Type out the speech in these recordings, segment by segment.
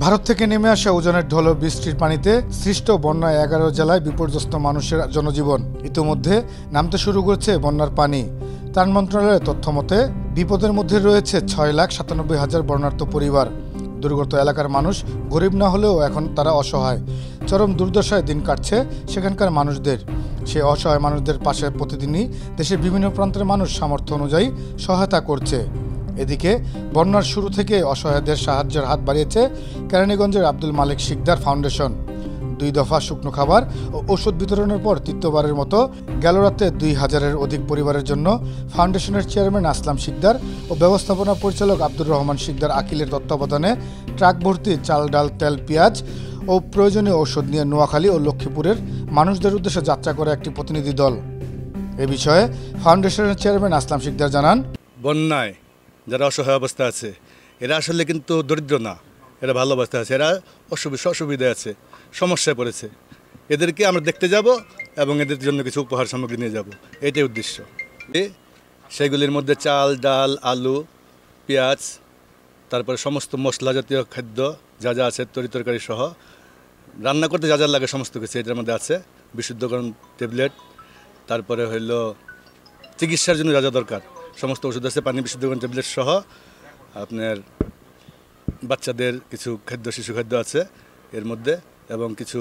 ভারত থেকে নেমে আসা ওজনের ঢল বৃষ্টির পানিতে সৃষ্ট বন্যায় 11 জেলায় বিপর্যস্ত মানুষের জনজীবন। ইতিমধ্যে নামতে শুরু করেছে বন্যার পানি। ত্রাণ মন্ত্রণালয়ের তথ্য মতে বিপদের মধ্যে রয়েছে 6,97,000 বন্যার্ত পরিবার। দুর্গত এলাকার মানুষ গরিব না হলেও এখন তারা অসহায়। চরম দুর্দশায় দিন কাটছে সেখানকার মানুষদের। সেই অসহায় মানুষদের পাশে প্রতিদিনই দেশের বিভিন্ন প্রান্তের মানুষ সামর্থ্য অনুযায়ী সহায়তা করছে। এদিকে বন্যার শুরু থেকে অসহায়দের সাহায্যের হাত বাড়িয়েছে কেরানীগঞ্জের আব্দুল মালিক শিকদার ফাউন্ডেশন। 2 দফা শুকনো খাবার ও ওষুধ বিতরণের পর তৃতীয়বারের মতো গেল রাতে 2,000-এর অধিক পরিবারের জন্য ফাউন্ডেশনের চেয়ারম্যান আসলাম শিকদার ও ব্যবস্থাপনা পরিচালক আব্দুর রহমান শিকদার আকিলের তত্ত্বাবধানে ট্রাক ভর্তি চাল, ডাল, তেল, পেঁয়াজ ও প্রয়োজনীয় ঔষধ নিয়ে নোয়াখালী ও লক্ষ্মীপুরের মানুষদের উদ্দেশ্যে যাত্রা করে একটি প্রতিনিধি দল। এ বিষয়ে ফাউন্ডেশনের চেয়ারম্যান আসলাম শিকদার জানান, বন্যায় যারা অসহায় অবস্থা আছে এরা আসলে কিন্তু দরিদ্র না, এরা ভালো অবস্থা আছে, এরা অসুবিধায় আছে, সমস্যায় পড়েছে। এদেরকে আমরা দেখতে যাব এবং এদের জন্য কিছু উপহার সামগ্রী নিয়ে যাব, এটাই উদ্দেশ্য। সেগুলির মধ্যে চাল, ডাল, আলু, পেঁয়াজ, তারপরে সমস্ত মশলা জাতীয় খাদ্য যা যা আছে, তরকারি সহ রান্না করতে যা যা লাগে সমস্ত কিছু এটার মধ্যে আছে। বিশুদ্ধকরণ ট্যাবলেট, তারপরে হইল চিকিৎসার জন্য যা যা দরকার সমস্ত ওষুধ আছে, পানি বিশুদ্ধকরণ ট্যাবলেট সহ আপনার বাচ্চাদের কিছু খাদ্য, শিশু খাদ্য আছে এর মধ্যে, এবং কিছু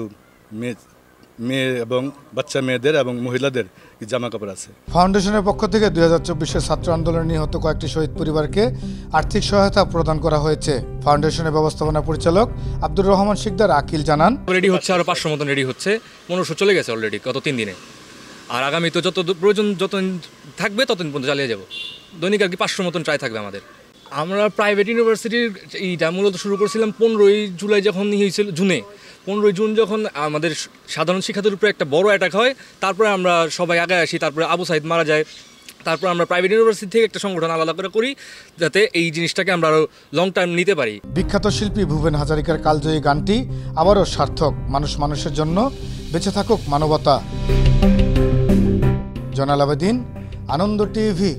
মেয়ে এবং বাচ্চা মেয়েদের এবং মহিলাদের জামা কাপড় আছে। ফাউন্ডেশনের পক্ষ থেকে 2024-এর ছাত্র আন্দোলনে নিহত কয়েকটি শহীদ পরিবারকে আর্থিক সহায়তা প্রদান করা হয়েছে। ফাউন্ডেশনের ব্যবস্থাপনা পরিচালক আব্দুর রহমান শিকদার আকিল জানান, রেডি হচ্ছে, আরও 500 মতন রেডি হচ্ছে, 1500 চলে গেছে অলরেডি গত 3 দিনে। আর আগামী তো যত প্রয়োজন যতদিন থাকবে ততদিন পর্যন্ত চালিয়ে যাব। দৈনিক আর কি 500 মতন ট্রাই থাকবে আমাদের। আমরা প্রাইভেট ইউনিভার্সিটির এইটা মূলত শুরু করেছিলাম 15ই জুলাই যখন হয়েছিল, 15ই জুন যখন আমাদের সাধারণ শিক্ষার্থীর উপরে একটা বড় অ্যাটাক হয়, তারপরে আমরা সবাই আগে আসি, তারপরে আবু সাইদ মারা যায়, তারপর আমরা প্রাইভেট ইউনিভার্সিটি থেকে একটা সংগঠন আলাদা করে করি যাতে এই জিনিসটাকে আমরা আরও লং টার্ম নিতে পারি। বিখ্যাত শিল্পী ভুবন হাজারিকার কালজয়ী গানটি আবারও সার্থক। মানুষের জন্য বেঁচে থাকুক মানবতা। জয়নাল আবেদিন, আনন্দ টিভি।